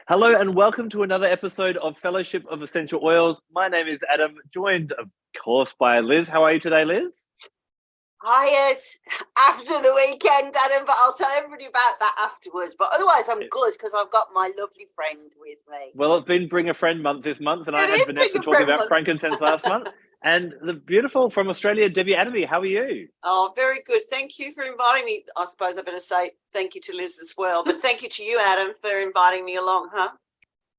Hello and welcome to another episode of Fellowship of Essential Oils. My name is Adam, joined, of course, by Liz. How are you today, Liz? Tired after the weekend, Adam, but I'll tell everybody about that afterwards. But otherwise, I'm good because I've got my lovely friend with me. Well, it's been Bring a Friend month this month, and I had Vanessa talking about frankincense last month. And the beautiful from Australia, Deby Atterby. How are you? Oh, very good. Thank you for inviting me. I suppose I better say thank you to Liz as well. But thank you to you, Adam, for inviting me along, huh?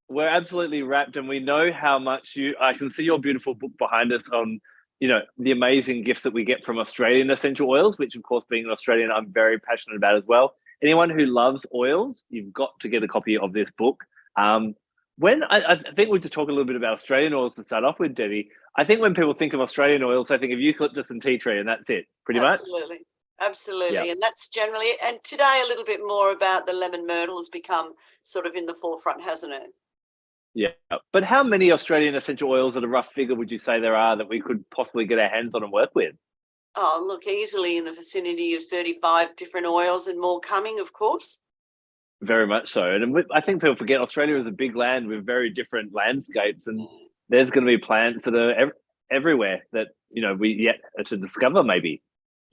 We're absolutely wrapped, and we know how much I can see your beautiful book behind us on, the amazing gifts that we get from Australian essential oils, which, of course, being an Australian, I'm very passionate about as well. Anyone who loves oils, you've got to get a copy of this book. I think we'll just talk a little bit about Australian oils to start off with, Debbie. I think when people think of Australian oils, they think of eucalyptus and tea tree, and that's it, pretty much. Absolutely. Yeah. And that's generally it. And today, a little bit more about the lemon myrtle has become sort of in the forefront, hasn't it? Yeah. But how many Australian essential oils at a rough figure would you say there are that we could possibly get our hands on and work with? Oh, look, easily in the vicinity of 35 different oils and more coming, of course. Very much so. And I think people forget Australia is a big land with very different landscapes, and there's going to be plants that are everywhere that, we yet to discover maybe.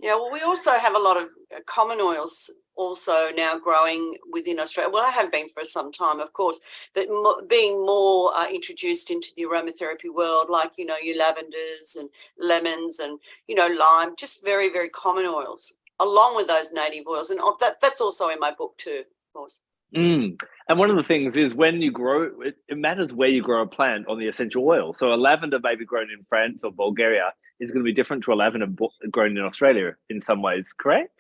Yeah, well, we also have a lot of common oils also now growing within Australia. Well, I have been for some time, of course, but being more introduced into the aromatherapy world, like, your lavenders and lemons and, lime, just very, very common oils, along with those native oils. And that's also in my book too, of course. And one of the things is when you grow, it matters where you grow a plant on the essential oil. So a lavender maybe grown in France or Bulgaria is going to be different to a lavender grown in Australia in some ways, correct?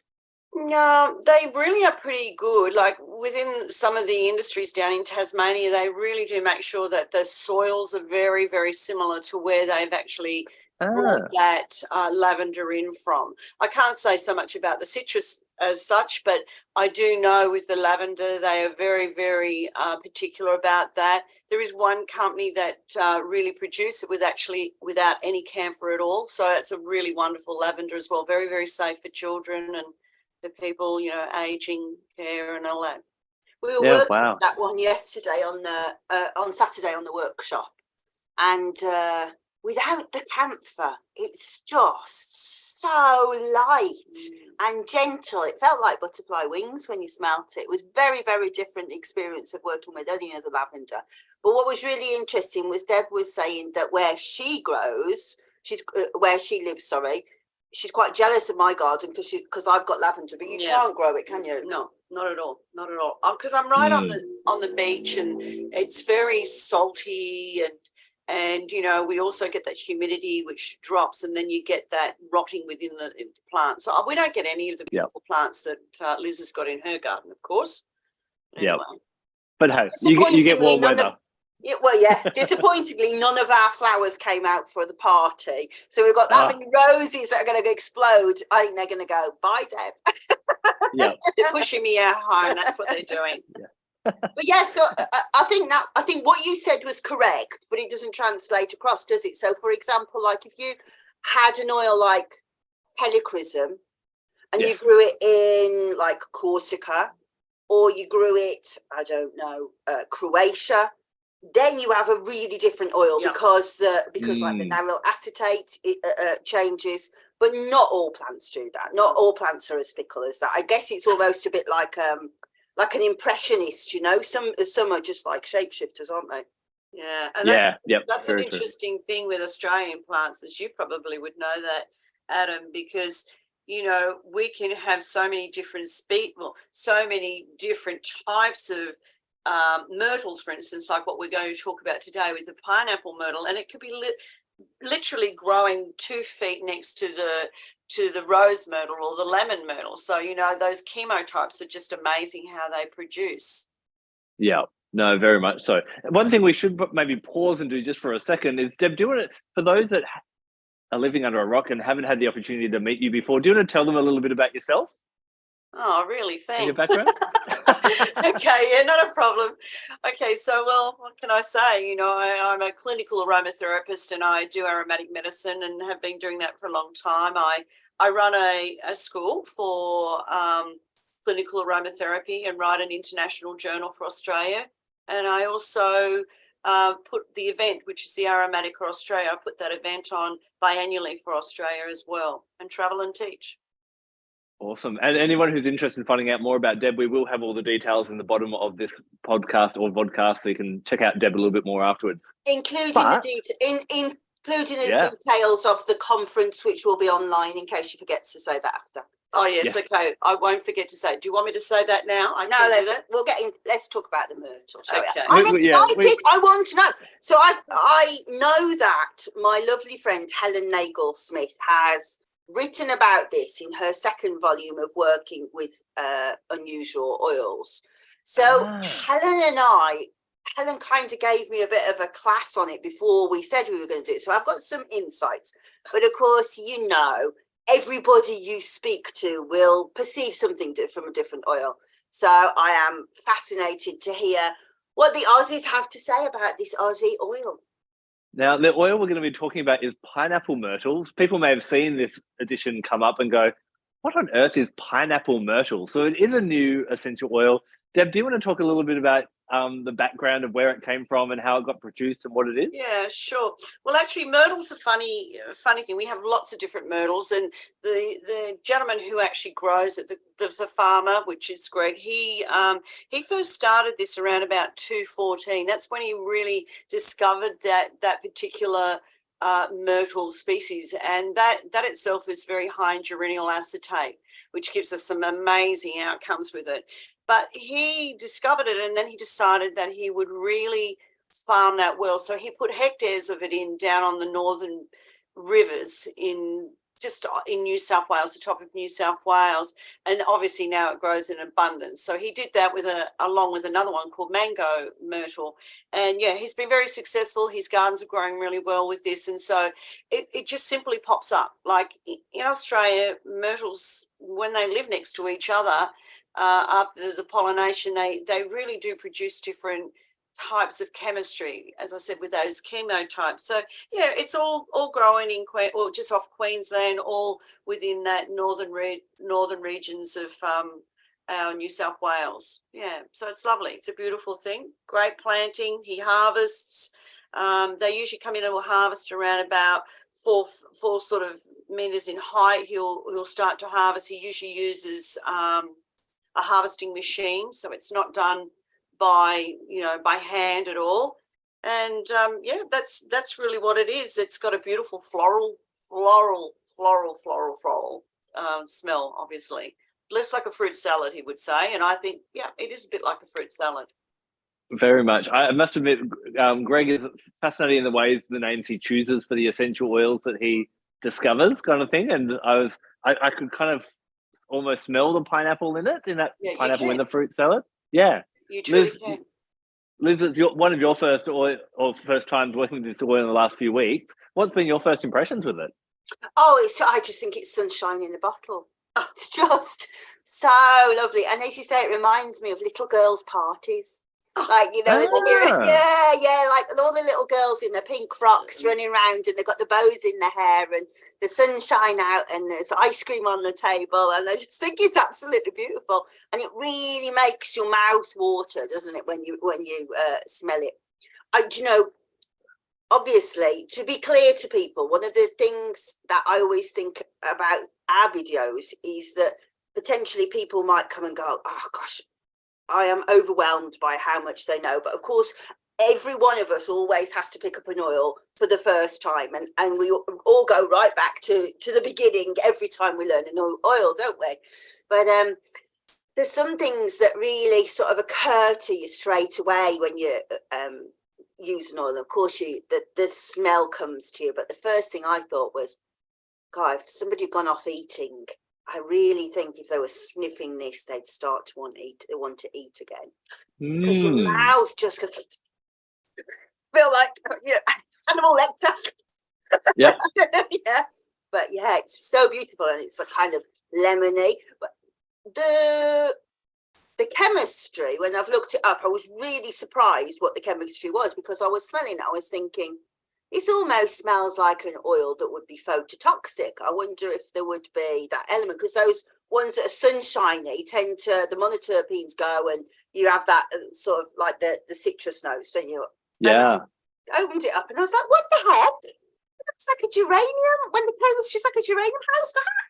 No, they really are pretty good. Like within some of the industries down in Tasmania, they really do make sure that the soils are very, very similar to where they've actually brought that lavender in from. I can't say so much about the citrus as such, but I do know with the lavender, they are very, very particular about that. There is one company that really produce it without any camphor at all. So it's a really wonderful lavender as well. Very, very safe for children and the people, aging care and all that. We were working on that one yesterday on Saturday on the workshop, and without the camphor, it's just so light and gentle. It felt like butterfly wings when you smelt it. It was very, very different experience of working with any other lavender. But what was really interesting was Deb was saying that where she lives, she's quite jealous of my garden because I've got lavender, but you can't grow it, can you? No, not at all, not at all. Because I'm right on the beach, and it's very salty, and we also get that humidity which drops, and then you get that rotting within the plants. So we don't get any of the beautiful plants that Liz has got in her garden, of course. Anyway. Yeah, but hey, you get warm weather. Yes. Disappointingly, none of our flowers came out for the party. So we've got that many roses that are going to explode. I think they're going to go, bye, Deb. Yeah. They're pushing me out home. That's what they're doing. But so I think what you said was correct, but it doesn't translate across, does it? So, for example, like if you had an oil like helichrysum and you grew it in like Corsica, or you grew it, I don't know, Croatia, then you have a really different oil because like the narrow acetate changes, but not all plants do that. Not all plants are as fickle as that. I guess it's almost a bit like an impressionist, some are just like shapeshifters, aren't they? Yeah, and that's an interesting thing with Australian plants, as you probably would know that, Adam, because we can have so many different so many different types of myrtles, for instance, like what we're going to talk about today with the pineapple myrtle, and it could be literally growing 2 feet next to the rose myrtle or the lemon myrtle. So those chemotypes are just amazing how they produce. Yeah, no, very much so. One thing we should maybe pause and do just for a second is, Deb, do you want to, for those that are living under a rock and haven't had the opportunity to meet you before, do you want to tell them a little bit about yourself? Oh, really? Thanks. Your background? Okay, yeah, not a problem. Okay, so, well, what can I say? I'm a clinical aromatherapist and I do aromatic medicine and have been doing that for a long time. I run a school for clinical aromatherapy and write an international journal for Australia. And I also put the event, which is the Aromatica Australia, I put that event on biannually for Australia as well, and travel and teach. Awesome. And anyone who's interested in finding out more about Deb, we will have all the details in the bottom of this podcast or vodcast, so you can check out Deb a little bit more afterwards. Including the details of the conference, which will be online, in case you forget to say that after. Oh yes, okay. I won't forget to say. Do you want me to say that now? We'll get in. Let's talk about the Myrtle. Okay. I'm excited. I want to know. So I know that my lovely friend Helen Nagle-Smith has written about this in her second volume of working with unusual oils. So Helen kind of gave me a bit of a class on it before we said we were going to do it. So I've got some insights. But of course, you know, everybody you speak to will perceive something from a different oil. So I am fascinated to hear what the Aussies have to say about this Aussie oil. Now, the oil we're going to be talking about is pineapple myrtle. People may have seen this edition come up and go, what on earth is pineapple myrtle? So it is a new essential oil. Deb, do you want to talk a little bit about the background of where it came from and how it got produced and what it is? Yeah, sure. Well, actually, myrtle's a funny thing. We have lots of different myrtles, and the gentleman who actually grows it, there's a farmer, which is Greg. He first started this around about 2014. That's when he really discovered that particular myrtle species, and that itself is very high in geranyl acetate, which gives us some amazing outcomes with it. But he discovered it, and then he decided that he would really farm that well. So he put hectares of it down on the northern rivers in New South Wales, the top of New South Wales, and obviously now it grows in abundance. So he did that along with another one called mango myrtle, and yeah, he's been very successful. His gardens are growing really well with this, and so it just simply pops up. Like in Australia, myrtles, when they live next to each other, after the pollination, they really do produce different types of chemistry, as I said, with those chemotypes. So yeah, it's all growing or just off Queensland, all within that northern regions of our New South Wales. Yeah, so it's lovely. It's a beautiful thing. Great planting. He harvests. They usually come in and will harvest around about four sort of meters in height. He'll start to harvest. He usually uses a harvesting machine, so it's not done by hand at all. And yeah, that's really what it is. It's got a beautiful floral smell, obviously. Less like a fruit salad, he would say, and I think yeah, it is a bit like a fruit salad. Very much. I must admit, Greg is fascinating in the ways, the names he chooses for the essential oils that he discovers, kind of thing. And I could kind of almost smell the pineapple in it, pineapple in the fruit salad. Yeah. You truly can. Liz, it's one of your first times working with this oil in the last few weeks. What's been your first impressions with it? Oh, I just think it's sunshine in a bottle. It's just so lovely. And as you say, it reminds me of little girls' parties. Like, you know, like all the little girls in their pink frocks running around, and they've got the bows in their hair and the sunshine out, and there's ice cream on the table, and I just think it's absolutely beautiful, and it really makes your mouth water, doesn't it, when you smell it? Obviously, to be clear to people, one of the things that I always think about our videos is that potentially people might come and go, oh gosh, I am overwhelmed by how much they know. But of course, every one of us always has to pick up an oil for the first time. And we all go right back to the beginning every time we learn an oil, don't we? But there's some things that really sort of occur to you straight away when you use an oil. Of course, the smell comes to you. But the first thing I thought was, God, if somebody had gone off eating, I really think if they were sniffing this, they'd start to want to eat again, because your mouth just goes, feel like animal lecture. Yeah. Yeah. But yeah, it's so beautiful, and it's a kind of lemony. But the chemistry, when I've looked it up, I was really surprised what the chemistry was, because I was smelling it. I was thinking, this almost smells like an oil that would be phototoxic. I wonder if there would be that element, because those ones that are sunshiny tend to, the monoterpenes go and you have that sort of like the citrus notes, don't you? Yeah. And I opened it up and I was like, what the heck? It looks like a geranium. When the plate was just like a geranium, how's that?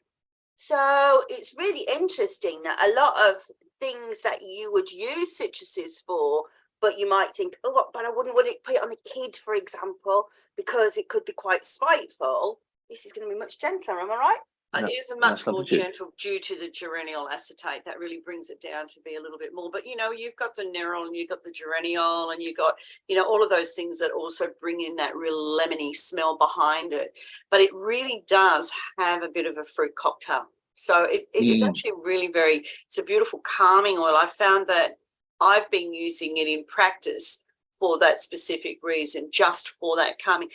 So it's really interesting that a lot of things that you would use citruses for, but you might think, oh, but I wouldn't want to put it on a kid, for example, because it could be quite spiteful. This is going to be much gentler, am I right? It is a much more gentle due to the geraniol acetate. That really brings it down to be a little bit more. But, you know, you've got the nerol and you've got the geraniol and you've got, you know, all of those things that also bring in that real lemony smell behind it. But it really does have a bit of a fruit cocktail. So it is actually really it's a beautiful calming oil. I found that I've been using it in practice for that specific reason, just for that calming.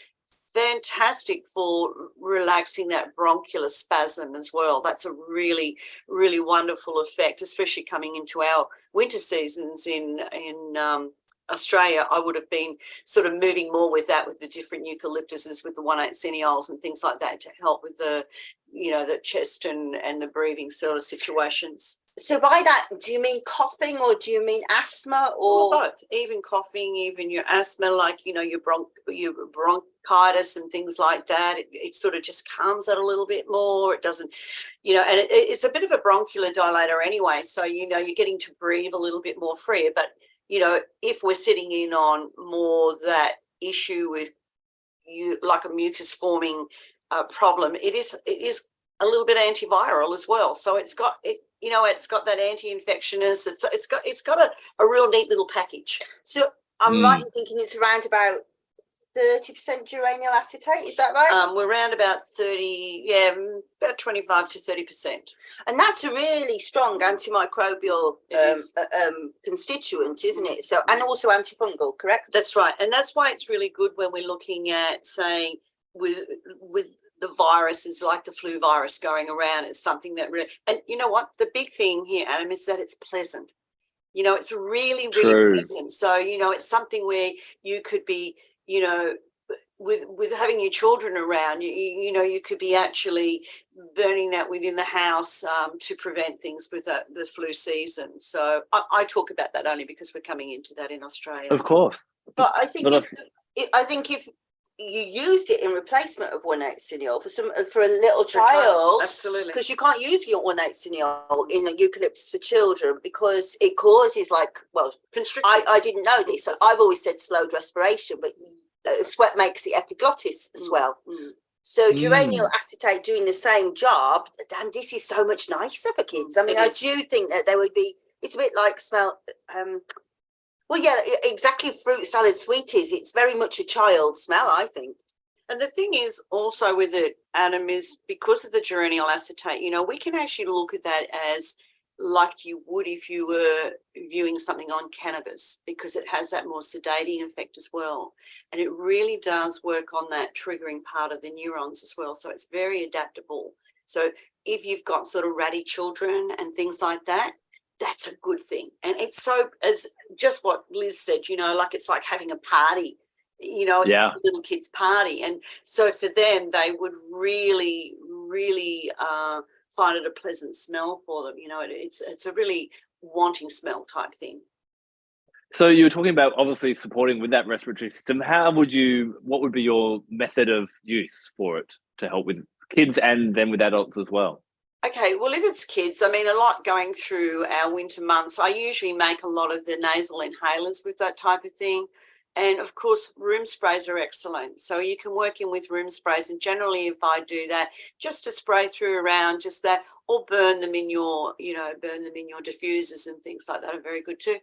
Fantastic for relaxing that bronchial spasm as well. That's a really, really wonderful effect, especially coming into our winter seasons in Australia. I would have been sort of moving more with that, with the different eucalyptuses, with the 1/8 centiols and things like that to help with the, you know, the chest and the breathing sort of situations. So by that, do you mean coughing or do you mean asthma or both? Even coughing, even your asthma, like, you know, your bronchitis and things like that. It sort of just calms it a little bit more. It doesn't, you know, and it's a bit of a bronchial dilator anyway. So, you know, you're getting to breathe a little bit more freer. But, you know, if we're sitting in on more that issue with you, like a mucus forming problem, it is a little bit antiviral as well. So it's got it. You know, it's got that anti-infectionness. It's got a real neat little package. So I'm right in thinking it's around about 30% geraniol acetate. Is that right? We're around about 30, about 25 to 30%. And that's a really strong antimicrobial constituent, isn't it? So, and also antifungal, correct? That's right. And that's why it's really good when we're looking at saying with the viruses like the flu virus going around. It's something that really, and you know what, the big thing here, Adam, is that it's pleasant. You know, it's really, really pleasant. So, you know, it's something where you could be, you know, with having your children around, you know, you could be actually burning that within the house to prevent things with the flu season. So I talk about that only because we're coming into that in Australia. Of course. But I think if you used it in replacement of 1/8 cineol for a little child, absolutely, because you can't use your 1/8 cineol in a eucalyptus for children because it causes constriction. I didn't know this. So I've always said slowed respiration, but sweat makes the epiglottis swell. So geraniol acetate doing the same job, and this is so much nicer for kids. I mean, I do think that there would be. It's a bit like smell. Well, yeah, exactly. Fruit salad sweeties. It's very much a child smell, I think. And the thing is also with it, Adam, is because of the geraniol acetate, you know, we can actually look at that as like you would if you were viewing something on cannabis, because it has that more sedating effect as well. And it really does work on that triggering part of the neurons as well. So it's very adaptable. So if you've got sort of ratty children and things like that, that's a good thing. And it's so, as just what Liz said, you know, like it's like having a party, you know, it's a little kid's party. And so for them, they would really, really find it a pleasant smell for them. You know, it's a really wanting smell type thing. So you were talking about obviously supporting with that respiratory system. What would be your method of use for it to help with kids and then with adults as well? Okay, well, if it's kids, I mean, a lot going through our winter months, I usually make a lot of the nasal inhalers with that type of thing. And of course, room sprays are excellent. So you can work in with room sprays. And generally, if I do that, just to spray through around just that, or burn them in your diffusers and things like that are very good too.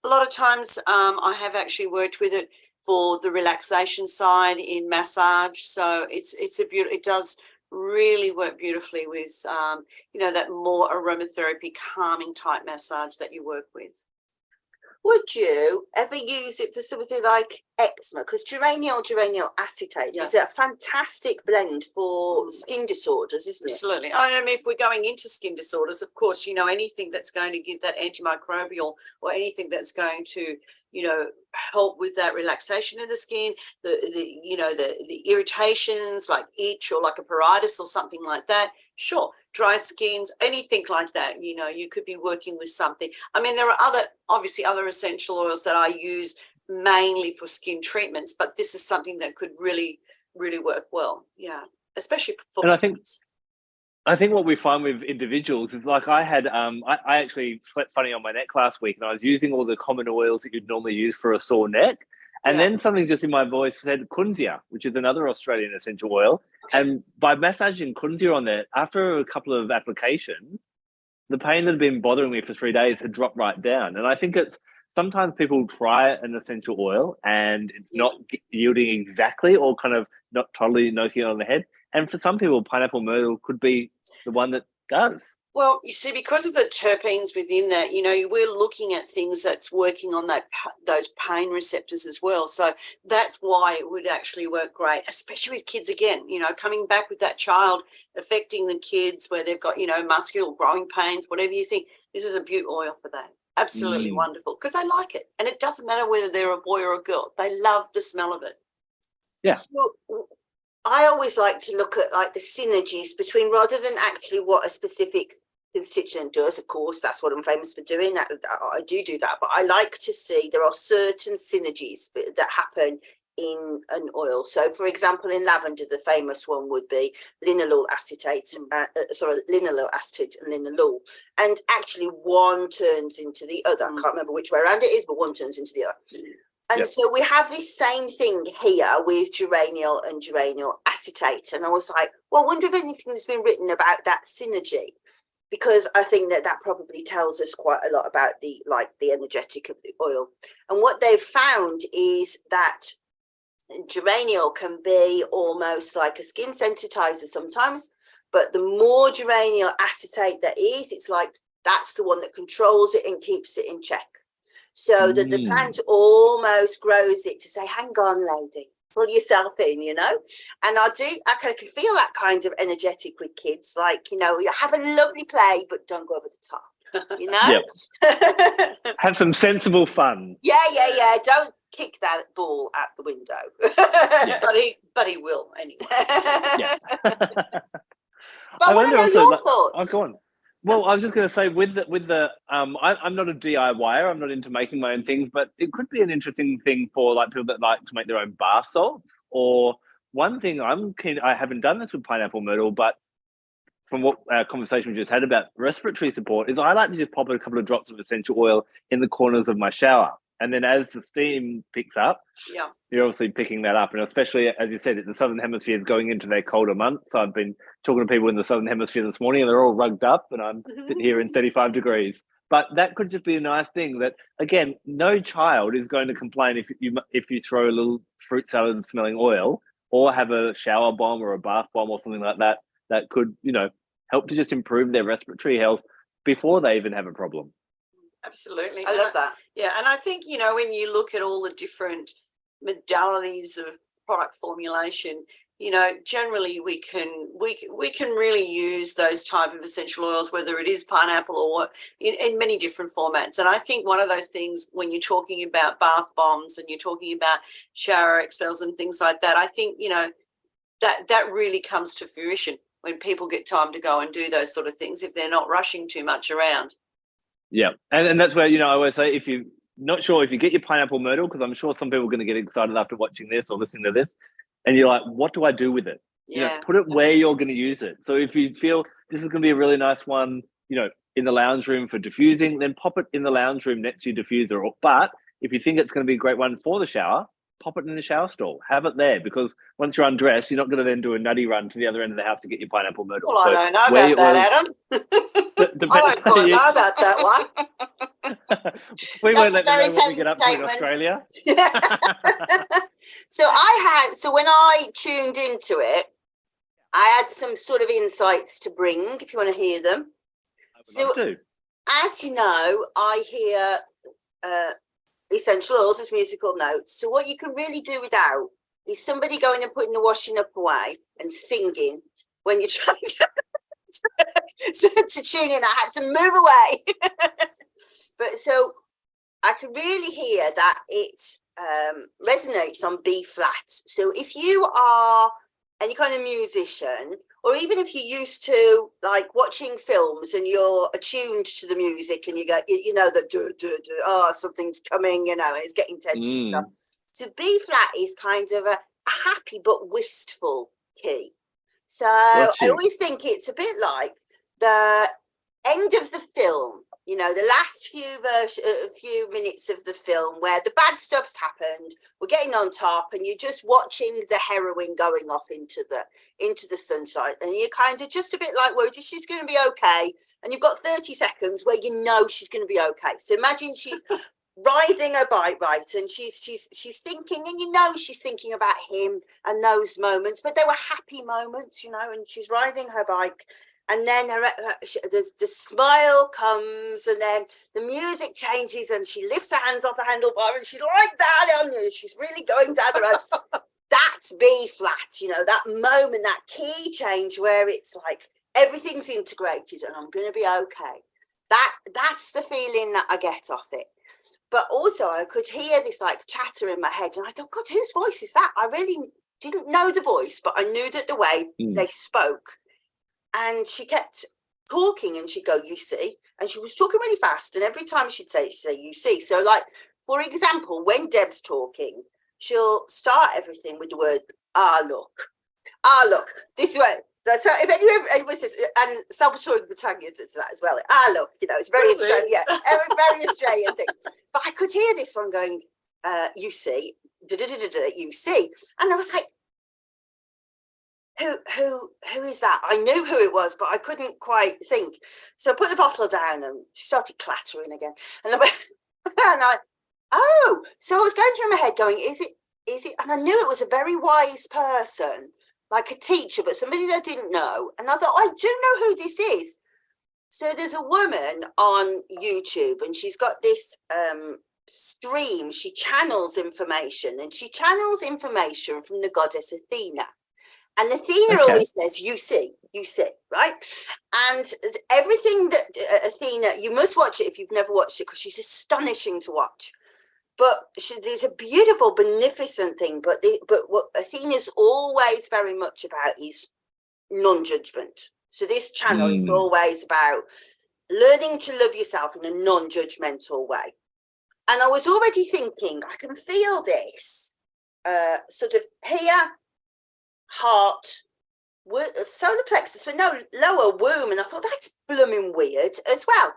A lot of times I have actually worked with it for the relaxation side in massage. So it does really work beautifully with, that more aromatherapy, calming type massage that you work with. Would you ever use it for something like eczema? Because geraniol acetate is a fantastic blend for skin disorders, isn't it? Absolutely. I mean, if we're going into skin disorders, of course, anything that's going to give that antimicrobial or anything that's going to help with that relaxation of the skin, the irritations like itch or like a pruritus or something like that. Sure, dry skins, anything like that, you could be working with something. I mean, there are other essential oils that I use mainly for skin treatments, but this is something that could really, really work well. Yeah, especially for. And I think what we find with individuals is like I had, I actually slept funny on my neck last week, and I was using all the common oils that you'd normally use for a sore neck. And then something just in my voice said kunzia, which is another Australian essential oil. Okay. And by massaging kunzia on there, after a couple of applications, the pain that had been bothering me for 3 days had dropped right down. And I think it's sometimes people try an essential oil and it's not yielding exactly, or kind of not totally knocking it on the head. And for some people, pineapple myrtle could be the one that does. Well, you see, because of the terpenes within that, we're looking at things that's working on those pain receptors as well. So that's why it would actually work great, especially with kids again, coming back with that child affecting the kids where they've got, muscular growing pains, whatever you think. This is a beaut oil for that. Absolutely wonderful, because they like it. And it doesn't matter whether they're a boy or a girl. They love the smell of it. Yeah. So I always like to look at like the synergies between, rather than actually what a specific constituent does. Of course, that's what I'm famous for doing. That I do that, but I like to see there are certain synergies that happen in an oil. So, for example, in lavender, the famous one would be linalool acetate, linalool acetate and linalool. And actually, one turns into the other. I can't remember which way around it is, but one turns into the other. And so we have this same thing here with geraniol and geraniol acetate. And I was like, well, I wonder if anything's been written about that synergy, because I think that probably tells us quite a lot about the energetic of the oil. And what they've found is that geraniol can be almost like a skin sensitizer sometimes, but the more geraniol acetate there is, it's like that's the one that controls it and keeps it in check. So that the plant almost grows it to say, hang on, lady, pull yourself in, And I can feel that kind of energetic with kids, like, you have a lovely play, but don't go over the top, Yep. Have some sensible fun. Yeah. Don't kick that ball out the window. But he will anyway. But I want to know your thoughts. Oh, go on. Well, I was just going to say with the I'm not a DIYer. I'm not into making my own things, but it could be an interesting thing for like people that like to make their own bath salts. Or one thing I haven't done this with pineapple myrtle, but from what our conversation we just had about respiratory support, is I like to just pop a couple of drops of essential oil in the corners of my shower. And then as the steam picks up, you're obviously picking that up. And especially, as you said, the Southern Hemisphere is going into their colder months. So I've been talking to people in the Southern Hemisphere this morning and they're all rugged up and I'm sitting here in 35 degrees. But that could just be a nice thing that, again, no child is going to complain if you throw a little fruit salad smelling oil or have a shower bomb or a bath bomb or something like that, that could, help to just improve their respiratory health before they even have a problem. Absolutely. I love that. Yeah. And I think, when you look at all the different modalities of product formulation, generally we can really use those type of essential oils, whether it is pineapple or in many different formats. And I think one of those things when you're talking about bath bombs and you're talking about shower expels and things like that, I think, that really comes to fruition when people get time to go and do those sort of things if they're not rushing too much around. Yeah, and that's where, I always say, if you're not sure, if you get your pineapple myrtle, because I'm sure some people are going to get excited after watching this or listening to this, and you're like, what do I do with it? Put it where you're going to use it. So if you feel this is going to be a really nice one, in the lounge room for diffusing, then pop it in the lounge room next to your diffuser. But if you think it's going to be a great one for the shower, pop it in the shower stall. Have it there, because once you're undressed, you're not going to then do a nutty run to the other end of the house to get your pineapple myrtle. Well, I don't know about that, Adam. I don't quite know about that one. We won't let them know what we get up to in Australia. So when I tuned into it, I had some sort of insights to bring, if you want to hear them. As you know, I hear essential oils as musical notes. So what you can really do without is somebody going and putting the washing up away and singing when you're trying to tune in. I had to move away. But so I can really hear that it resonates on B flat. So if you are any kind of musician, or even if you're used to like watching films and you're attuned to the music and you go, you know that oh, something's coming, you know, it's getting tense and stuff. So B flat is kind of a happy but wistful key. So I always think it's a bit like the end of the film, you know, the last few minutes of the film where the bad stuff's happened, we're getting on top, and you're just watching the heroine going off into the sunshine, and you're kind of just a bit like worried she's going to be okay, and you've got 30 seconds where you know she's going to be okay. So imagine she's riding her bike, right, and she's thinking, and you know she's thinking about him and those moments, but they were happy moments, you know, and she's riding her bike. And then the smile comes, and then the music changes, and she lifts her hands off the handlebar, and she's like that on you. She's really going down the road. That's B flat, you know, that moment, that key change where it's like everything's integrated, and I'm going to be okay. That's the feeling that I get off it. But also, I could hear this like chatter in my head, and I thought, God, whose voice is that? I really didn't know the voice, but I knew that the way they spoke. And she kept talking, and she'd go, you see, and she was talking really fast. And every time she'd say, you see. So like, for example, when Deb's talking, she'll start everything with the word, look, this way. So if anyone says, and Salvatore Britannia does that as well. Look, you know, it's very Australian, yeah, very Australian thing. But I could hear this one going, you see, you see. And I was like, who is that? I knew who it was, but I couldn't quite think. So I put the bottle down, and she started clattering again. And I went, so I was going through my head going, is it? And I knew it was a very wise person, like a teacher, but somebody that I didn't know. And I thought, I do know who this is. So there's a woman on YouTube, and she's got this stream. She channels information, and she channels information from the goddess Athena. And Athena always says, you see, right? And everything that Athena, you must watch it if you've never watched it, because she's astonishing to watch. But there's a beautiful, beneficent thing. But what Athena's always very much about is non-judgment. So this channel is always about learning to love yourself in a non-judgmental way. And I was already thinking, I can feel this sort of here, heart, solar plexus, but no lower womb. And I thought, that's blooming weird as well.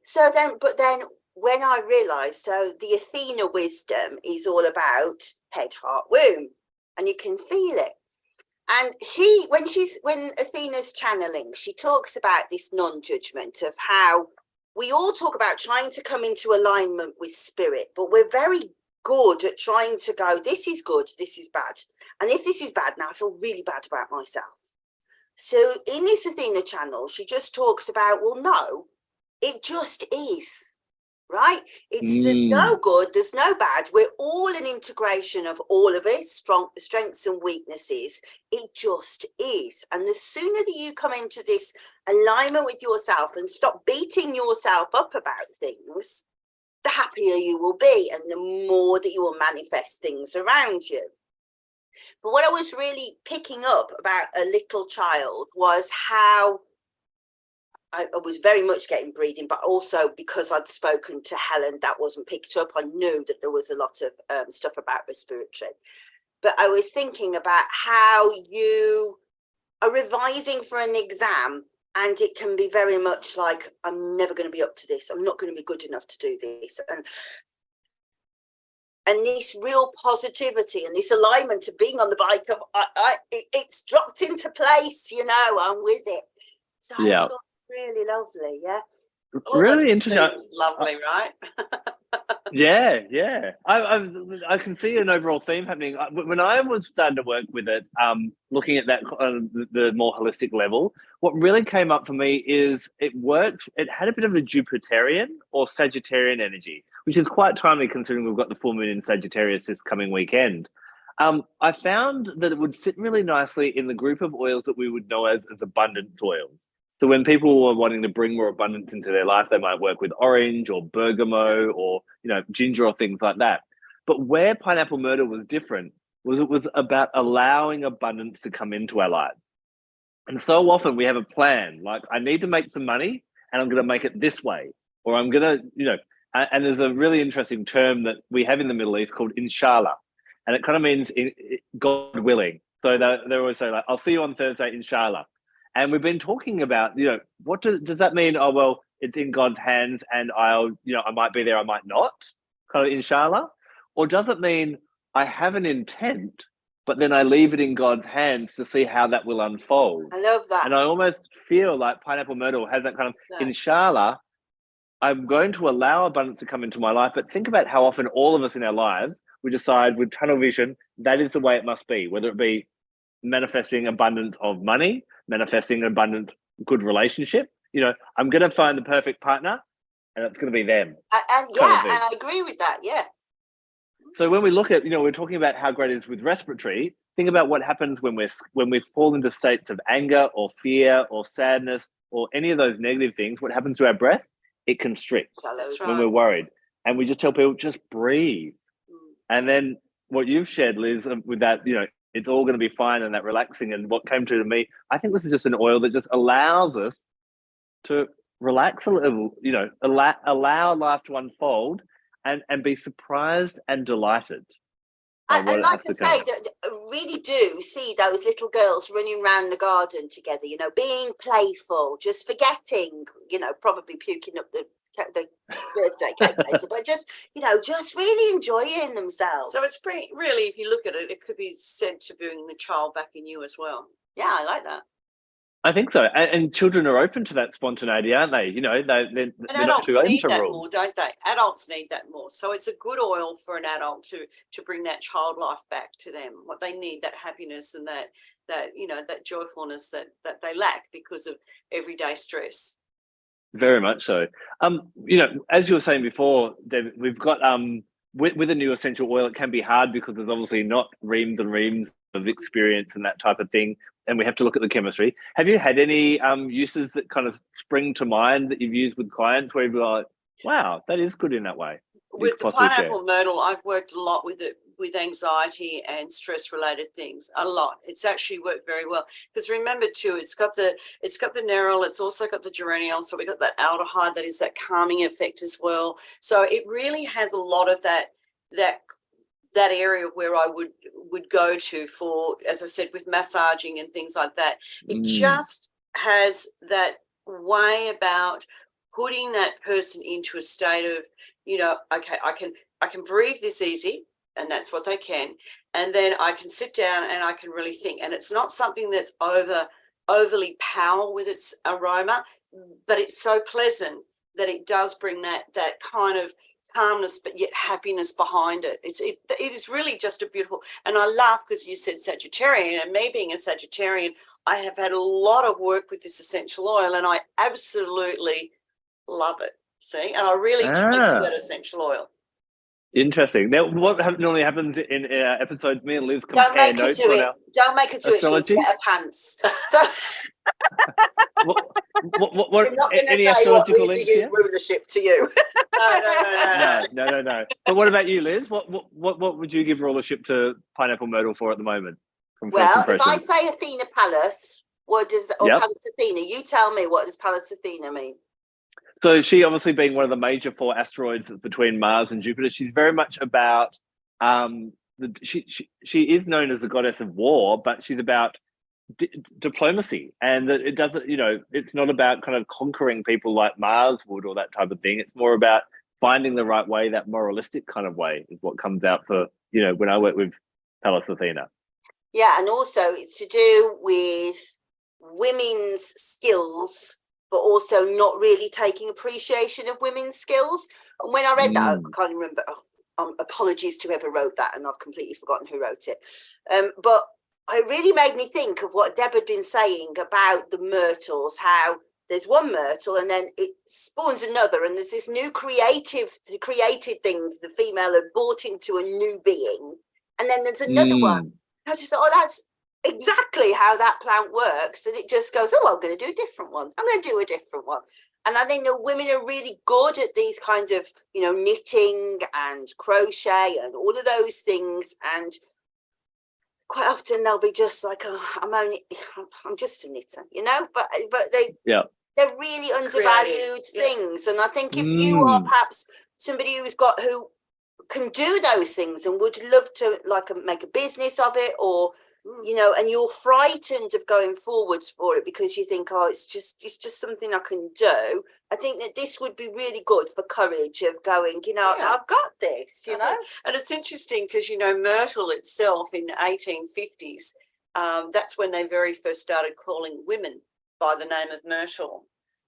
So then, but then when I realised, so the Athena wisdom is all about head, heart, womb, and you can feel it. And when Athena's channeling, she talks about this non-judgment of how we all talk about trying to come into alignment with spirit, but we're very good at trying to go, this is good, this is bad. And if this is bad, now I feel really bad about myself. So in this Athena channel, she just talks about, well, no, it just is, right? There's no good, there's no bad. We're all an integration of all of it, strengths and weaknesses. It just is. And the sooner that you come into this alignment with yourself and stop beating yourself up about things, the happier you will be, and the more that you will manifest things around you. But what I was really picking up about a little child was how I was very much getting breathing, but also because I'd spoken to Helen, that wasn't picked up. I knew that there was a lot of stuff about respiratory. But I was thinking about how you are revising for an exam, and it can be very much like, I'm never going to be up to this. I'm not going to be good enough to do this. And this real positivity and this alignment of being on the bike, it's dropped into place, you know, I'm with it. So I thought, really lovely, yeah. Really interesting. Lovely, right? Yeah. I can see an overall theme happening. When I was starting to work with it, looking at that the more holistic level, what really came up for me is it works. It had a bit of a Jupiterian or Sagittarian energy, which is quite timely considering we've got the full moon in Sagittarius this coming weekend. I found that it would sit really nicely in the group of oils that we would know as abundance oils. So when people are wanting to bring more abundance into their life, they might work with orange or bergamot or, ginger or things like that. But where pineapple myrtle was different was it was about allowing abundance to come into our lives. And so often we have a plan, like I need to make some money and I'm going to make it this way, or I'm going to, and there's a really interesting term that we have in the Middle East called inshallah. And it kind of means God willing. So they always say, like, I'll see you on Thursday, inshallah. And we've been talking about, what does that mean? Oh, well, it's in God's hands and I might be there, I might not, kind of inshallah. Or does it mean I have an intent, but then I leave it in God's hands to see how that will unfold? I love that. And I almost feel like pineapple myrtle has that kind of, inshallah, I'm going to allow abundance to come into my life. But think about how often all of us in our lives, we decide with tunnel vision, that is the way it must be, whether it be manifesting abundance of money, manifesting an abundant good relationship. I'm going to find the perfect partner and it's going to be them. And I agree with that. Yeah. So when we look at, we're talking about how great it is with respiratory, think about what happens when we fall into states of anger or fear or sadness or any of those negative things. What happens to our breath? It constricts when we're worried. And we just tell people, just breathe. And then what you've shared, Liz, with that, it's all going to be fine and that relaxing. And what came to me, I think this is just an oil that just allows us to relax a little, allow life to unfold and be surprised and delighted. And like I say, I really do see those little girls running around the garden together, being playful, just forgetting, probably puking up the birthday cake later, but just really enjoying themselves. So it's pretty, really, if you look at it, it could be said to bring the child back in you as well. Yeah, I like that. I think so. And children are open to that spontaneity, aren't they? They're not too open to that rules. more, don't they? Adults need that more. So it's a good oil for an adult to bring that child life back to them. What they need, that happiness and that that joyfulness that they lack because of everyday stress. Very much so. As you were saying before, Deb, we've got with a new essential oil, it can be hard because there's obviously not reams and reams of experience and that type of thing. And we have to look at the chemistry. Have you had any uses that kind of spring to mind that you've used with clients where you've been like, wow, that is good in that way? With the pineapple myrtle, I've worked a lot with it, with anxiety and stress related things, a lot. It's actually worked very well because remember too, it's got the nerol, it's also got the geraniol, so we got that aldehyde that is that calming effect as well. So it really has a lot of that area where I would go to for, as I said, with massaging and things like that. It just has that way about putting that person into a state of, okay, I can breathe this easy, and that's what they can. And then I can sit down and I can really think. And it's not something that's overly powerful with its aroma, but it's so pleasant that it does bring that kind of calmness but yet happiness behind it. It is really just a beautiful, and I laugh because you said Sagittarian, and me being a Sagittarian, I have had a lot of work with this essential oil and I absolutely love it. See, and I really take to that essential oil. Interesting. Now, what normally happens in episodes, me and Liz compare notes on our Don't make her do astrology. It. She'll get her pants. So what you're not going to any say what astrological Lizzie links is here? rulership to you. No. But what about you, Liz? What would you give rulership to pineapple myrtle for at the moment? Well, if I say Athena Pallas, what does Pallas Athena? You tell me, what does Pallas Athena mean? So she obviously being one of the major 4 asteroids that's between Mars and Jupiter, she's very much about she is known as the goddess of war, but she's about diplomacy, and that it doesn't, it's not about kind of conquering people like Mars would or that type of thing. It's more about finding the right way, that moralistic kind of way is what comes out for, when I work with Pallas Athena. Yeah, and also it's to do with women's skills, but also not really taking appreciation of women's skills. And when I read that, I can't remember. Apologies to whoever wrote that, and I've completely forgotten who wrote it. But it really made me think of what Deb had been saying about the myrtles, how there's one myrtle and then it spawns another, and there's this new created thing the female had brought into a new being, and then there's another one. I just thought, exactly how that plant works, and it just goes, oh, I'm going to do a different one. I'm going to do a different one. And I think the women are really good at these kind of, you know, knitting and crochet and all of those things. And quite often they'll be just like, oh, I'm just a knitter, you know, but they're really undervalued things. And I think if you are perhaps somebody who can do those things and would love to make a business of it, or you know, and you're frightened of going forwards for it because you think, oh, it's just something I can do. I think that this would be really good for courage of going, you know, I've got this, you know. And it's interesting because, you know, Myrtle itself in the 1850s, that's when they very first started calling women by the name of Myrtle.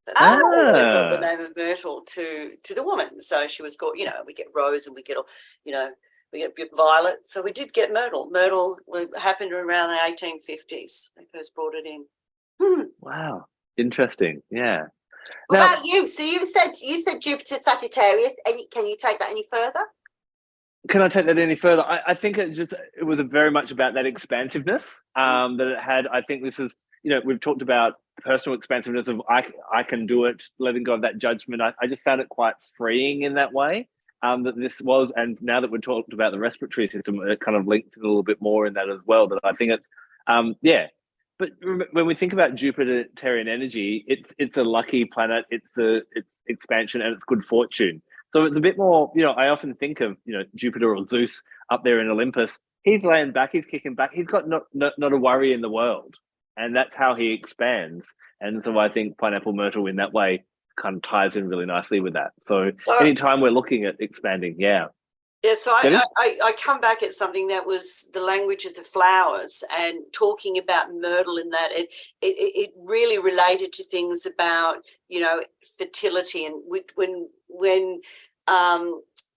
That's they brought the name of Myrtle to the woman. So she was called, you know, we get Rose and we get, you know, we get Violet. So we did get Myrtle. Myrtle happened around the 1850s. They first brought it in. Wow. Interesting. Yeah. What about you? So you said Jupiter Sagittarius. Can you take that any further? Can I take that any further? I think it was very much about that expansiveness that it had. I think this is, you know, we've talked about personal expansiveness of I can do it, letting go of that judgment. I just found it quite freeing in that way. That this was, and now that we've talked about the respiratory system, it kind of links in a little bit more in that as well. That I think it's, But when we think about Jupiterian energy, it's a lucky planet. It's expansion and it's good fortune. So it's a bit more, you know, I often think of, you know, Jupiter or Zeus up there in Olympus. He's laying back, he's kicking back. He's got not a worry in the world, and that's how he expands. And so I think Pineapple Myrtle in that way kind of ties in really nicely with that. So anytime we're looking at expanding, so I come back at something that was the language of the flowers, and talking about Myrtle in that it really related to things about, you know, fertility. And when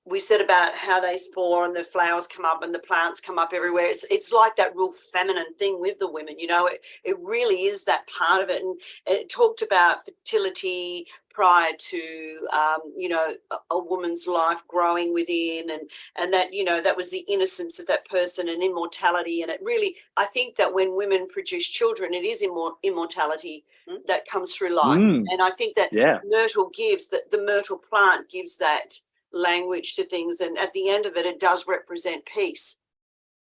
we said about how they spore and the flowers come up and the plants come up everywhere, it's like that real feminine thing with the women, you know, it really is that part of it. And it talked about fertility prior to, you know, a woman's life growing within, and that, you know, that was the innocence of that person and immortality. And it really, I think that when women produce children, it is immortality that comes through life. And I think that Myrtle gives, that the Myrtle plant gives that language to things, and at the end of it does represent peace,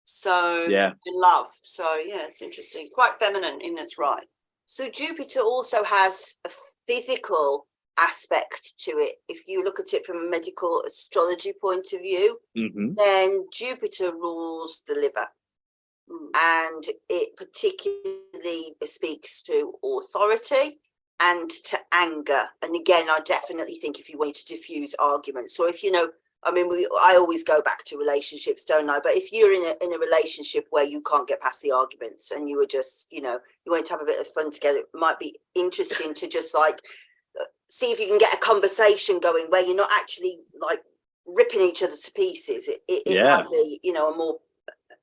so and love. So it's interesting, quite feminine in its right. So Jupiter also has a physical aspect to it. If you look at it from a medical astrology point of view, then Jupiter rules the liver, and it particularly speaks to authority and to anger. And again, I definitely think if you wanted to diffuse arguments, or if, you know, I mean, I always go back to relationships, don't I? But if you're in a relationship where you can't get past the arguments and you were just, you know, you want to have a bit of fun together, it might be interesting to just like see if you can get a conversation going where you're not actually like ripping each other to pieces. It might be, you know,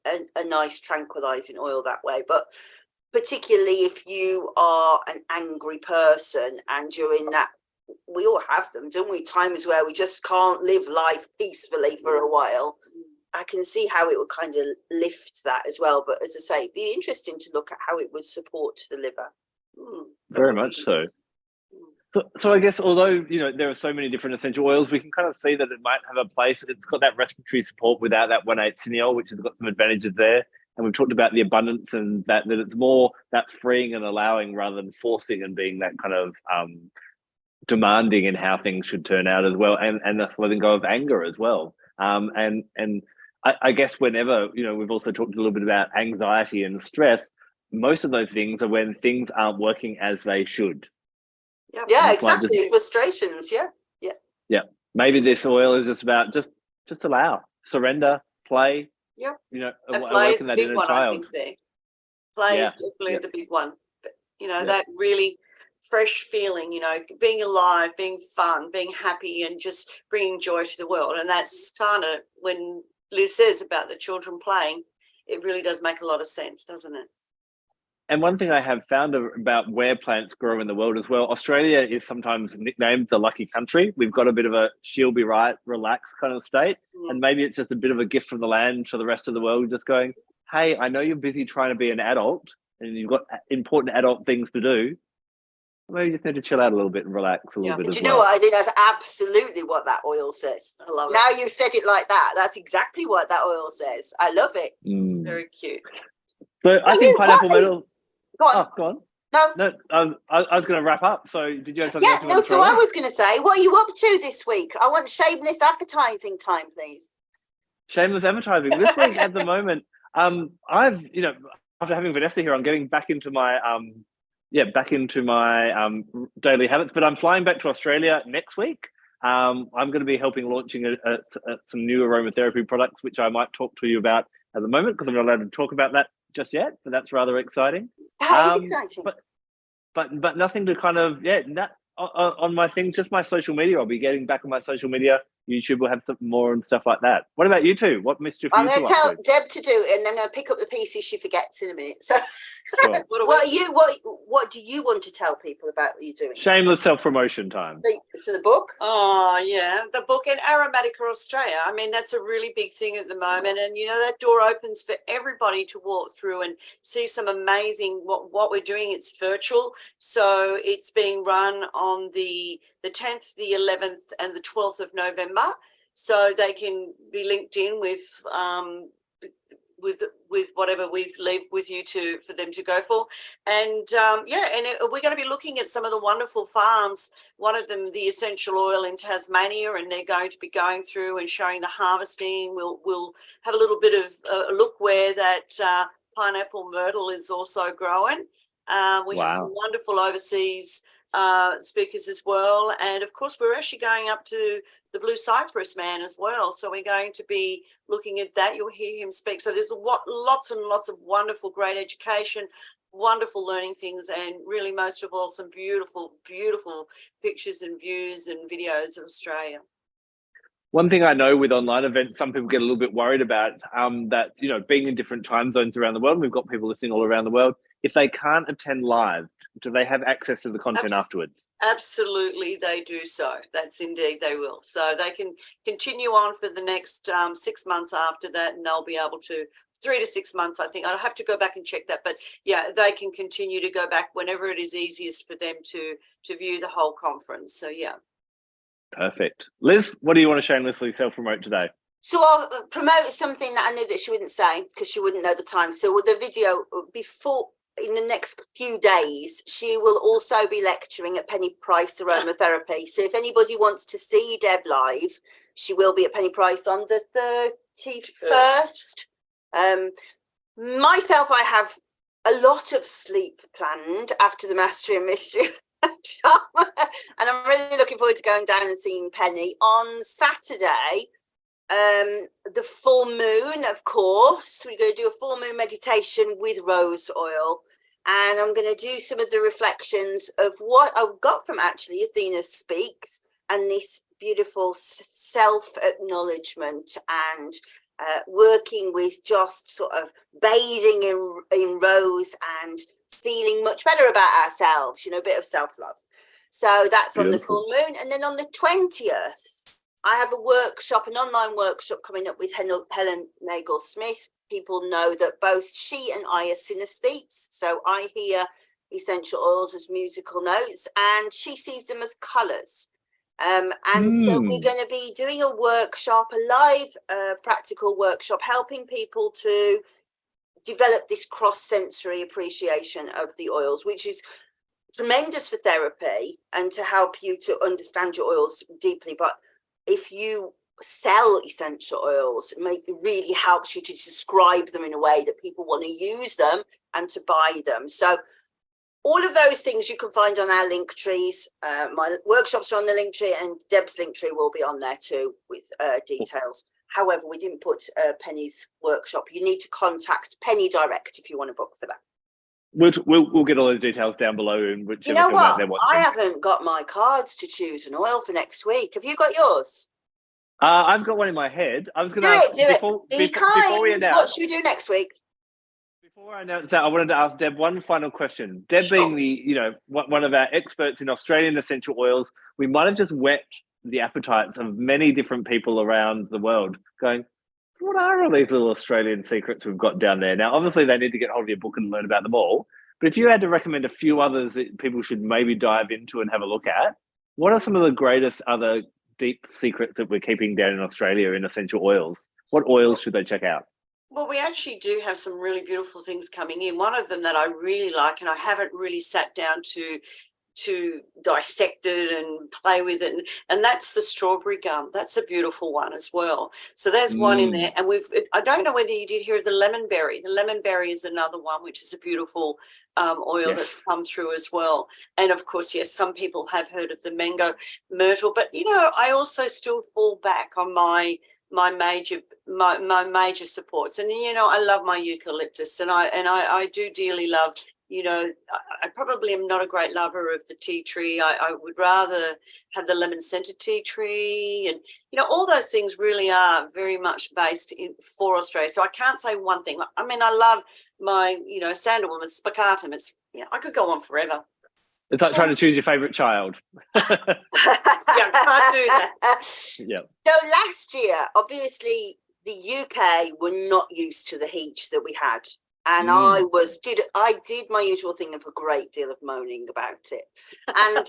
a nice tranquilizing oil that way. But particularly if you are an angry person and you're in that, we all have them, don't we, times where we just can't live life peacefully for a while. I can see how it would kind of lift that as well. But as I say, it'd be interesting to look at how it would support the liver. Very much so. So I guess, although, you know, there are so many different essential oils, we can kind of see that it might have a place. It's got that respiratory support without that 1,8 cineol, which has got some advantages there. And we've talked about the abundance and that it's more that freeing and allowing rather than forcing, and being that kind of demanding in how things should turn out as well. And that's letting go of anger as well. And I guess whenever, you know, we've also talked a little bit about anxiety and stress. Most of those things are when things aren't working as they should. Yeah, exactly. Frustrations. Yeah. Maybe this oil is just about just allow, surrender, play. Yeah. You know, and play is the big one, I think there. Play is definitely the big one. But, you know, that really fresh feeling, you know, being alive, being fun, being happy, and just bringing joy to the world. And that's kind of when Liz says about the children playing, it really does make a lot of sense, doesn't it? And one thing I have found about where plants grow in the world as well, Australia is sometimes nicknamed the lucky country. We've got a bit of a she'll be right, relaxed kind of state. And maybe it's just a bit of a gift from the land for the rest of the world, just going, hey, I know you're busy trying to be an adult and you've got important adult things to do. Maybe you just need to chill out a little bit and relax a little bit Do as you well. know what? I think that's absolutely what that oil says. I love Now it. you've said it like that. That's exactly what that oil says. I love it. Very cute. So I think pineapple Myrtle. Go on. Oh, go on. No. I was going to wrap up. So did you have something else? Yeah, no, so I was going to say, what are you up to this week? I want shameless advertising time, please. Shameless advertising. This week at the moment, I've, after having Vanessa here, I'm getting back into my daily habits, but I'm flying back to Australia next week. I'm going to be helping launching some new aromatherapy products, which I might talk to you about at the moment, because I'm not allowed to talk about that just yet, but that's rather exciting. Exciting. But nothing to kind of, on my thing, just my social media. I'll be getting back on my social media. YouTube will have some more and stuff like that. What about you two? What mischief are I'm you going two to tell up to? Deb to do it, and then I'm going to pick up the pieces she forgets in a minute. So, Sure. what do you want to tell people about what you're doing? Shameless self-promotion time. So the book? Oh, yeah, the book in Aromatica Australia. I mean, that's a really big thing at the moment. And, that door opens for everybody to walk through and see some amazing, what we're doing. It's virtual. So it's being run on the 10th, the 11th and the 12th of November. So they can be linked in with whatever we leave with you for them to go for. And we're going to be looking at some of the wonderful farms. One of them, the essential oil in Tasmania, and they're going to be going through and showing the harvesting. We'll have a little bit of a look where that pineapple myrtle is also growing. We have some wonderful overseas speakers as well, and of course we're actually going up to the Blue Cypress man as well, so we're going to be looking at that. You'll hear him speak. So there's lots and lots of wonderful, great education, wonderful learning things, and really most of all some beautiful pictures and views and videos of Australia. One thing I know with online events, some people get a little bit worried about that, being in different time zones around the world, and we've got people listening all around the world. If they can't attend live, do they have access to the content afterwards? Absolutely, they do so. That's indeed they will. So they can continue on for the next 6 months after that, and they'll be able to 3 to 6 months, I think. I'll have to go back and check that, but yeah, they can continue to go back whenever it is easiest for them to view the whole conference. So yeah. Perfect. Liz, what do you want to shamelessly self-promote today? So I'll promote something that I knew that she wouldn't say because she wouldn't know the time. So with the video before, in the next few days, she will also be lecturing at Penny Price Aromatherapy. So if anybody wants to see Deb live, she will be at Penny Price on the 31st. Myself, I have a lot of sleep planned after the Mastery and Mystery. And I'm really looking forward to going down and seeing Penny on Saturday. The full moon, of course, we're going to do a full moon meditation with rose oil, and I'm going to do some of the reflections of what I've got from actually Athena Speaks, and this beautiful self-acknowledgement and working with just sort of bathing in rose and feeling much better about ourselves, a bit of self-love. So that's on the full moon. And then on the 20th, I have a workshop, an online workshop coming up with Helen Nagel-Smith. People know that both she and I are synesthetes. So I hear essential oils as musical notes and she sees them as colours. So we're going to be doing a workshop, a live practical workshop, helping people to develop this cross-sensory appreciation of the oils, which is tremendous for therapy and to help you to understand your oils deeply. But if you sell essential oils, it really helps you to describe them in a way that people want to use them and to buy them. So all of those things you can find on our link trees. My workshops are on the link tree, and Deb's link tree will be on there too with details. However, we didn't put Penny's workshop. You need to contact Penny direct if you want to book for that. We'll get all those details down below. And you know what? I haven't got my cards to choose an oil for next week. Have you got yours? I've got one in my head. I was going to ask before we announce. What should we do next week? Before I announce that, I wanted to ask Deb one final question. Deb, being the one of our experts in Australian essential oils, we might have just whet the appetites of many different people around the world. Going, what are all these little Australian secrets we've got down there? Now, obviously, they need to get hold of your book and learn about them all. But if you had to recommend a few others that people should maybe dive into and have a look at, what are some of the greatest other deep secrets that we're keeping down in Australia in essential oils? What oils should they check out? Well, we actually do have some really beautiful things coming in. One of them that I really like, and I haven't really sat down to dissect it and play with it, and that's the strawberry gum. That's a beautiful one as well. So there's one in there, and I don't know whether you did hear of the lemonberry. The lemonberry is another one, which is a beautiful oil that's come through as well. And of course, yes, some people have heard of the mango myrtle, but I also still fall back on my major supports, and I love my eucalyptus, and I do dearly love. I probably am not a great lover of the tea tree. I would rather have the lemon scented tea tree, and all those things really are very much based for Australia. So I can't say one thing. I mean, I love my sandalwood, it's spicatum. It's I could go on forever. It's like trying to choose your favourite child. Yeah, can't do that. Yeah. So last year, obviously, the UK were not used to the heat that we had. And I did my usual thing of a great deal of moaning about it. And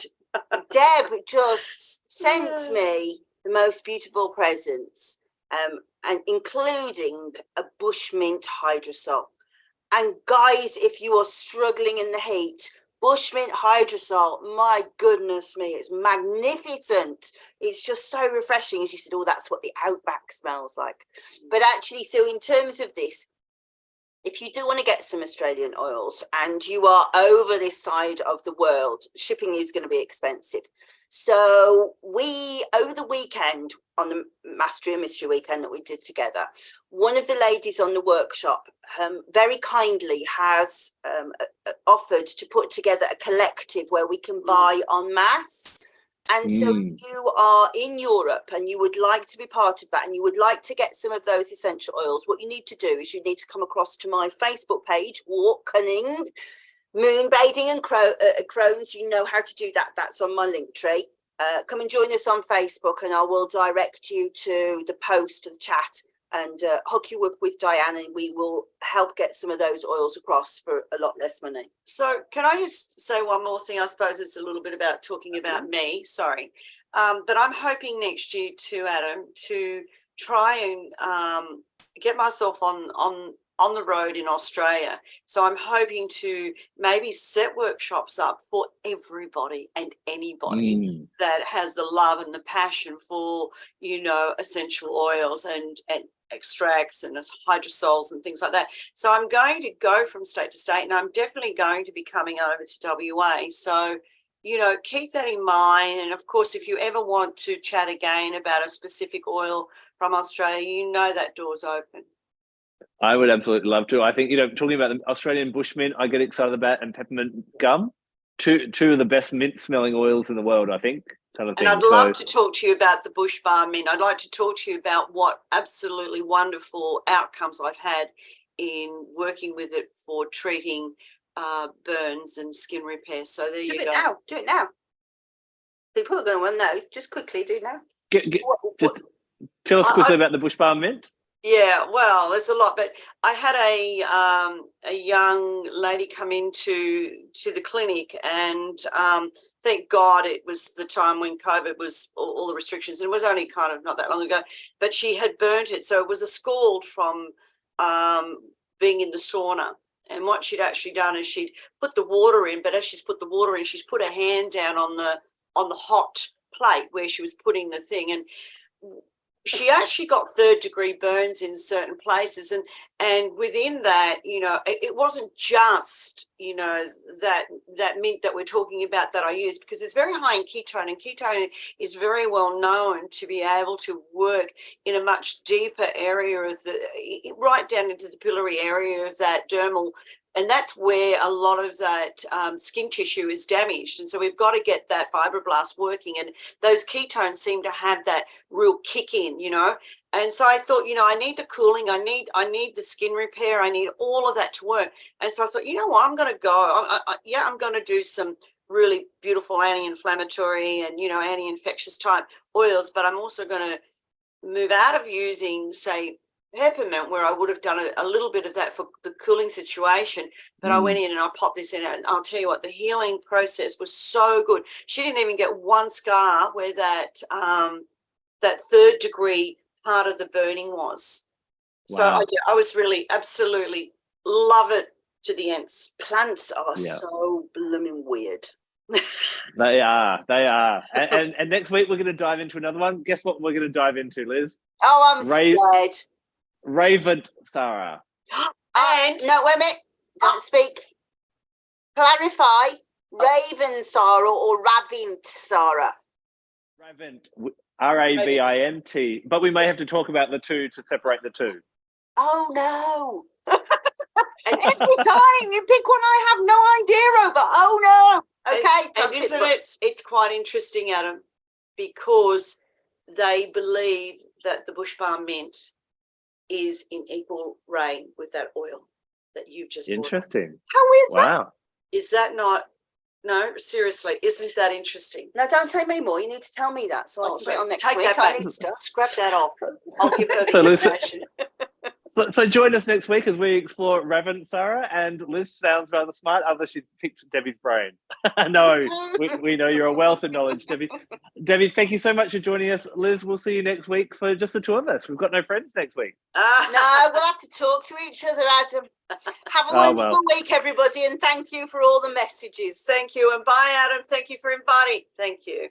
Deb just sent me the most beautiful presents, and including a bushmint hydrosol. And guys, if you are struggling in the heat, bushmint hydrosol, my goodness me, it's magnificent. It's just so refreshing. As you said, that's what the outback smells like. But actually, so in terms of this, if you do want to get some Australian oils and you are over this side of the world, shipping is going to be expensive. So over the weekend, on the Mastery and Mystery weekend that we did together, one of the ladies on the workshop very kindly has offered to put together a collective where we can buy en masse. And so if you are in Europe and you would like to be part of that and you would like to get some of those essential oils, what you need to do is you need to come across to my Facebook page, Walking, Moonbathing and Crohn's. You know how to do that. That's on my link tree. Come and join us on Facebook and I will direct you to the post, to the chat, and hook you up with Diane, and we will help get some of those oils across for a lot less money. So can I just say one more thing? I suppose it's a little bit about talking about me, sorry. But I'm hoping next year too, Adam, to try and get myself on the road in Australia. So I'm hoping to maybe set workshops up for everybody and anybody that has the love and the passion for, essential oils and extracts and hydrosols and things like that. So I'm going to go from state to state, and I'm definitely going to be coming over to WA. So, keep that in mind. And of course, if you ever want to chat again about a specific oil from Australia, that door's open. I would absolutely love to. I think, talking about the Australian bushmint, I get excited about, and peppermint gum, two of the best mint smelling oils in the world, I think. Kind of thing. And I'd love to talk to you about the bush bar mint. I'd like to talk to you about what absolutely wonderful outcomes I've had in working with it for treating burns and skin repair. So there you go. Do it now. People are going to want to know. Just quickly, do it now. Just tell us quickly about the bush bar mint. Yeah, well, there's a lot, but I had a young lady come into the clinic, and thank God it was the time when COVID was all the restrictions, and it was only kind of not that long ago, but she had burnt it. So it was a scald from being in the sauna. And what she'd actually done is she'd put the water in, but as she's put the water in, she's put her hand down on the hot plate where she was putting the thing, and she actually got third-degree burns in certain places, and within that, it wasn't just that mint that we're talking about that I use, because it's very high in ketone, and ketone is very well known to be able to work in a much deeper area of right down into the pillary area of that dermal. And that's where a lot of that skin tissue is damaged. And so we've got to get that fibroblast working. And those ketones seem to have that real kick in, And so I thought, I need the cooling. I need the skin repair. I need all of that to work. And so I thought, what, I'm going to go. I'm going to do some really beautiful anti-inflammatory and, anti-infectious type oils. But I'm also going to move out of using, say, peppermint, where I would have done a little bit of that for the cooling situation, but I went in and I popped this in, and I'll tell you what, the healing process was so good. She didn't even get one scar where that that 3rd degree part of the burning was. So Wow. I was really absolutely love it to the ends. Plants are so blooming weird. They are. And next week we're going to dive into another one. Guess what we're going to dive into, Liz? Oh, I'm scared. Raven Sarah. And no, wait a minute. Don't speak. Clarify. Raven Sarah or Ravint Sarah? Ravint. Ravint. But we may have to talk about the two to separate the two. Oh no. And every time you pick one I have no idea over. Oh no. Okay. and isn't it's quite interesting, Adam, because they believe that the bush balm mint is in equal reign with that oil that you've just bought. Interesting. How weird is that? Wow. Is that not? No, seriously, isn't that interesting? No, don't tell me more. You need to tell me that so I can put it on next take week. that I back. need stuff. Scrap that off. I'll give her the So Liz- information. So join us next week as we explore Ravint Sarah, and Liz sounds rather smart, unless she picked Debbie's brain. No, we know you're a wealth of knowledge, Debbie. Debbie, thank you so much for joining us. Liz, we'll see you next week for just the two of us. We've got no friends next week. No, we'll have to talk to each other, Adam. Have a wonderful week, everybody, and thank you for all the messages. Thank you, and bye, Adam. Thank you for inviting. Thank you.